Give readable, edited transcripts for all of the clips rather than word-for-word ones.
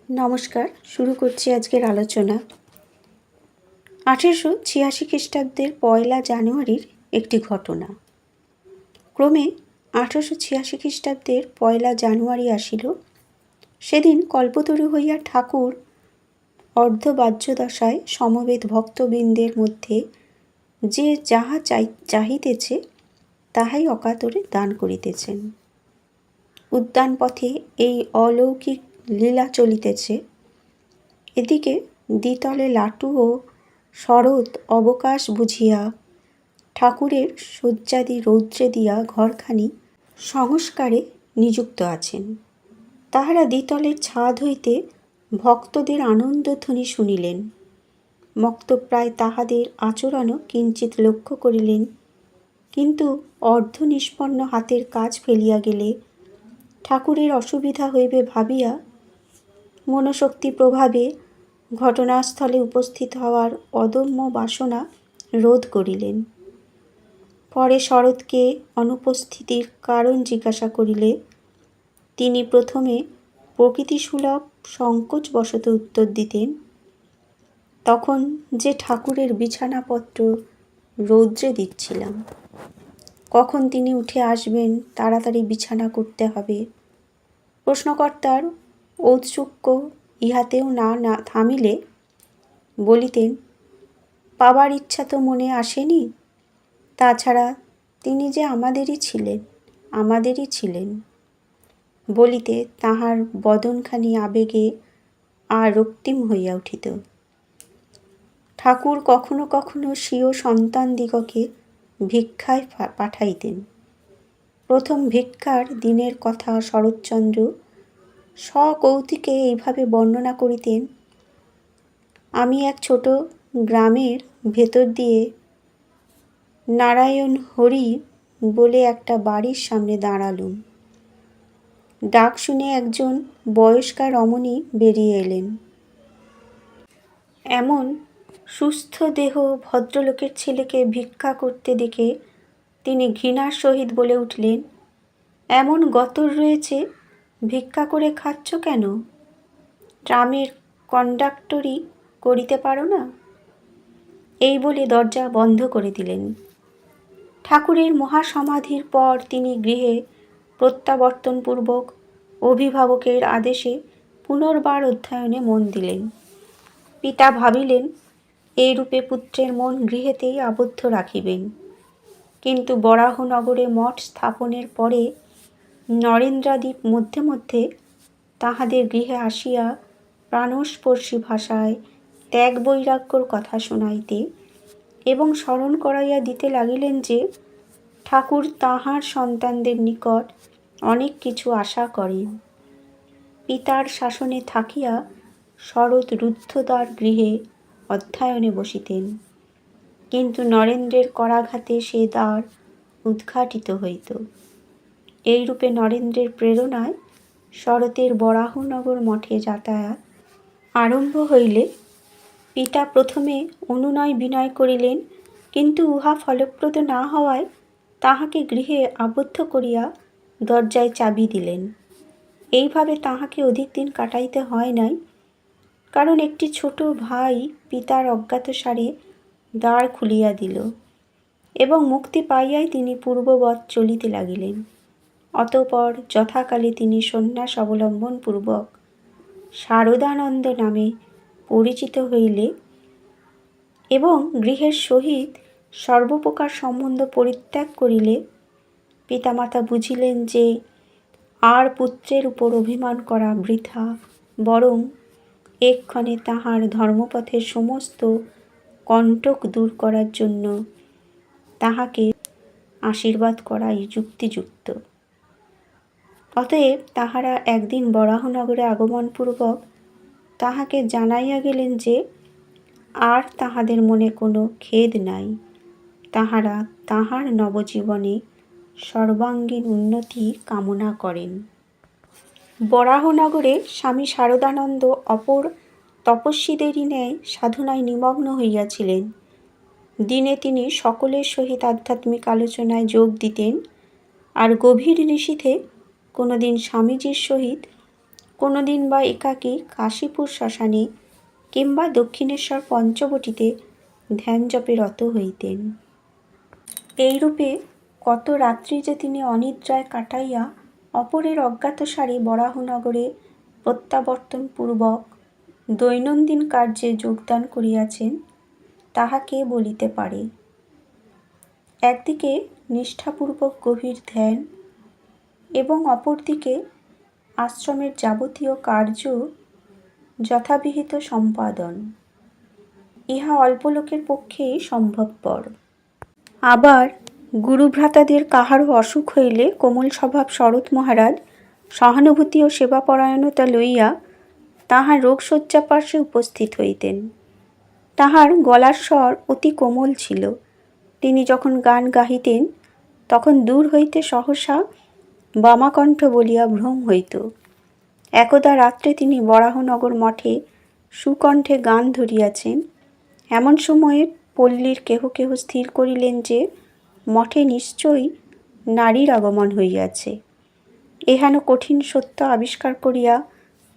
নমস্কার, শুরু করছি আজকের আলোচনা। 1886 খ্রিস্টাব্দের 1 জানুয়ারির একটি ঘটনা। ক্রমে 1886 খ্রিস্টাব্দের 1 জানুয়ারি আসিল। সেদিন কল্পতরু হইয়া ঠাকুর অর্ধবাহ্যদশায় সমবেত ভক্তবৃন্দের মধ্যে যে যাহা চাহিতেছে তাহাই অকাতরে দান করিতেছেন। উদ্যানপথে এই অলৌকিক লীলা চলিতেছে। এদিকে দ্বিতলে লাটু ও শরৎ অবকাশ বুঝিয়া ঠাকুরের শয্যাদি রৌদ্রে দিয়া ঘরখানি সংস্কারে নিযুক্ত আছেন। তাহারা দ্বিতলের ছাদ হইতে ভক্তদের আনন্দধ্বনি শুনিলেন। মক্তপ্রায় তাহাদের আচরণও কিঞ্চিৎ লক্ষ্য করিলেন, কিন্তু অর্ধনিষ্পন্ন হাতের কাজ ফেলিয়া গেলে ঠাকুরের অসুবিধা হইবে ভাবিয়া মনোশক্তি প্রভাবে ঘটনাস্থলে উপস্থিত হওয়ার অদম্য বাসনা রোধ করিলেন। পরে শরৎকে অনুপস্থিতির কারণ জিজ্ঞাসা করিলে তিনি প্রথমে প্রকৃতিসুলভ সংকোচবশত উত্তর দিতেন, তখন যে ঠাকুরের বিছানাপত্র রৌদ্রে দিচ্ছিলাম, কখন তিনি উঠে আসবেন, তাড়াতাড়ি বিছানা করতে হবে। প্রশ্নকর্তার ঔৎসুক্য ইহাতেও না থামিলে বলিতেন, পাবার ইচ্ছা তো মনে আসেনি, তাছাড়া তিনি যে আমাদেরই ছিলেন বলিতে তাহার বদনখানি আবেগে আর রক্তিম হইয়া উঠিত। ঠাকুর কখনো কখনো স্বীয় সন্তানদিগকে ভিক্ষায় পাঠাইতেন। প্রথম ভিক্ষার দিনের কথা শরৎচন্দ্র সকৌতুকে এইভাবে বর্ণনা করিতেন, আমি এক ছোট গ্রামের ভেতর দিয়ে নারায়ণ হরি বলে একটা বাড়ির সামনে দাঁড়ালুম। ডাক শুনে একজন বয়স্কা রমণী বেরিয়ে এলেন। এমন সুস্থ দেহ ভদ্রলোকের ছেলেকে ভিক্ষা করতে দেখে তিনি ঘৃণার সহিত বলে উঠলেন, এমন গতর রয়েছে, ভিক্ষা করে খাচ্ছ কেন? ট্রামের কন্ডাক্টরি করিতে পারো না? এই বলে দরজা বন্ধ করে দিলেন। ঠাকুরের মহাসমাধির পর তিনি গৃহে প্রত্যাবর্তনপূর্বক অভিভাবকের আদেশে পুনর্বার অধ্যয়নে মন দিলেন। পিতা ভাবিলেন এইরূপে পুত্রের মন গৃহেতেই আবদ্ধ রাখিবেন, কিন্তু বরাহনগরে মঠ স্থাপনের পরে নরেন্দ্রাদি মধ্যে মধ্যে তাহাদের গৃহে আসিয়া প্রাণস্পর্শী ভাষায় ত্যাগ বৈরাগ্যর কথা শোনাইতে এবং স্মরণ করাইয়া দিতে লাগিলেন যে ঠাকুর তাঁহার সন্তানদের নিকট অনেক কিছু আশা করেন। পিতার শাসনে থাকিয়া শরৎ রুদ্ধদ্বার গৃহে অধ্যয়নে বসিতেন, কিন্তু নরেন্দ্রের করাঘাতে সে দ্বার উদ্ঘাটিত হইত। এইরূপে নরেন্দ্রের প্রেরণায় শরতের বরাহনগর মঠে যাতায়াত আরম্ভ হইলে পিতা প্রথমে অনুনয় বিনয় করিলেন, কিন্তু উহা ফলপ্রদ না হওয়ায় তাহাকে গৃহে আবদ্ধ করিয়া দরজায় চাবি দিলেন। এইভাবে তাহাকে অধিক দিন কাটাইতে হয় নাই, কারণ একটি ছোট ভাই পিতার অজ্ঞাতসারে দ্বার খুলিয়া দিল এবং মুক্তি পাইয়াই তিনি পূর্ববৎ চলিতে লাগিলেন। অতঃপর যথাকালে তিনি সন্ন্যাস অবলম্বনপূর্বক শারদানন্দ নামে পরিচিত হইলে এবং গৃহের সহিত সর্বপ্রকার সম্বন্ধ পরিত্যাগ করিলে পিতামাতা বুঝিলেন যে আর পুত্রের উপর অভিমান করা বৃথা, বরং এক্ষণে তাহার ধর্মপথের সমস্ত কণ্টক দূর করার জন্য তাহাকে আশীর্বাদ করাই যুক্তিযুক্ত। অতএব তাহারা একদিন বরাহনগরে আগমনপূর্বক তাহাকে জানাইয়া গেলেন যে আর তাহাদের মনে কোনো খেদ নাই, তাহারা তাহার নবজীবনে সর্বাঙ্গীন উন্নতি কামনা করেন। বরাহনগরে স্বামী শারদানন্দ অপর তপস্বীদেরই ন্যায় সাধনায় নিমগ্ন হইয়াছিলেন। দিনে তিনি সকলের সহিত আধ্যাত্মিক আলোচনায় যোগ দিতেন, আর গভীর নিশীথে কোনোদিন স্বামীজির সহিত কোনো দিন বা একাকী কাশীপুর শ্মশানে কিংবা দক্ষিণেশ্বর পঞ্চবটিতে ধ্যান জপে রত হইতেন। এইরূপে কত রাত্রি যে তিনি অনিদ্রায় কাটাইয়া অপরের অজ্ঞাতসারে বরাহনগরে প্রত্যাবর্তনপূর্বক দৈনন্দিন কার্যে যোগদান করিয়াছেন, তাহা কে বলিতে পারে। একদিকে নিষ্ঠাপূর্বক গভীর ধ্যান এবং অপরদিকে আশ্রমের যাবতীয় কার্য যথাবিহিত সম্পাদন, ইহা অল্প লোকের পক্ষেই সম্ভবপর। আবার গুরুভ্রাতাদের কাহারও অসুখ হইলে কোমল স্বভাব শরৎ মহারাজ সহানুভূতি ও সেবাপরায়ণতা লইয়া তাহার রোগশয্যা পার্শ্বে উপস্থিত হইতেন। তাহার গলার স্বর অতি কোমল ছিল। তিনি যখন গান গাহিতেন তখন দূর হইতে সহসা বামাকণ্ঠ বলিয়া ভ্রম হইত। একদা রাত্রে তিনি বরাহনগর মঠে সুকণ্ঠে গান ধরিয়াছেন। এমন সময়ে পল্লীর কেহ কেহ স্থির করিলেন যে মঠে নিশ্চয়ই নারীর আগমন হইয়াছে। এহেন কঠিন সত্য আবিষ্কার করিয়া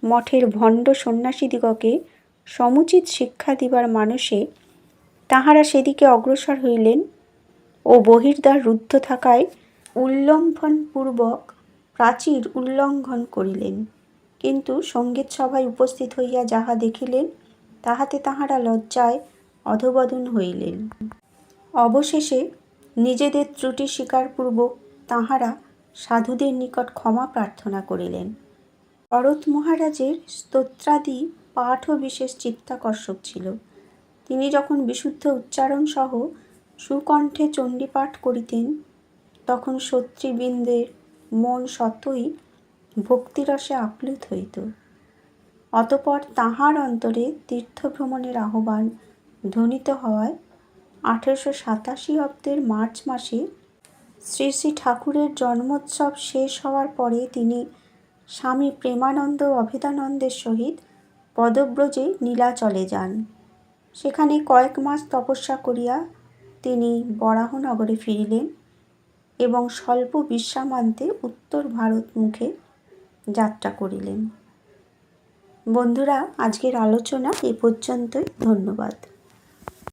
মঠের ভণ্ড সন্ন্যাসীদিগকে সমুচিত শিক্ষা দিবার মানসে তাহারা সেদিকে অগ্রসর হইলেন ও বহির্দ্বার রুদ্ধ থাকায় উল্লম্ফনপূর্বক প্রাচীর উল্লঙ্ঘন করিলেন। কিন্তু সঙ্গীত সভায় উপস্থিত হইয়া যাহা দেখিলেন তাহাতে তাহারা লজ্জায় অধঃপতন হইলেন। অবশেষে নিজেদের ত্রুটি স্বীকারপূর্বক তাহারা সাধুদের নিকট ক্ষমা প্রার্থনা করিলেন। শরৎ মহারাজের স্তোত্রাদি পাঠও বিশেষ চিত্তাকর্ষক ছিল। তিনি যখন বিশুদ্ধ উচ্চারণ সহ সুকণ্ঠে চণ্ডীপাঠ করিতেন তখন শ্রোতৃবৃন্দের মন স্বতই ভক্তিরসে আপ্লুত হইত। অতঃপর তাঁহার অন্তরে তীর্থভ্রমণের আহ্বান ধ্বনিত হওয়ায় 1887 অব্দের মার্চ মাসে শ্রী শ্রী ঠাকুরের জন্মোৎসব শেষ হওয়ার পরে তিনি স্বামী প্রেমানন্দ অভেদানন্দের সহিত পদব্রজে নীলাচলে যান। সেখানে কয়েক মাস তপস্যা করিয়া তিনি বরাহনগরে ফিরিলেন এবং স্বল্প বিশ্রামান্তে উত্তর ভারত মুখে যাত্রা করিলেন। বন্ধুরা, আজকের আলোচনা এ পর্যন্তই। ধন্যবাদ।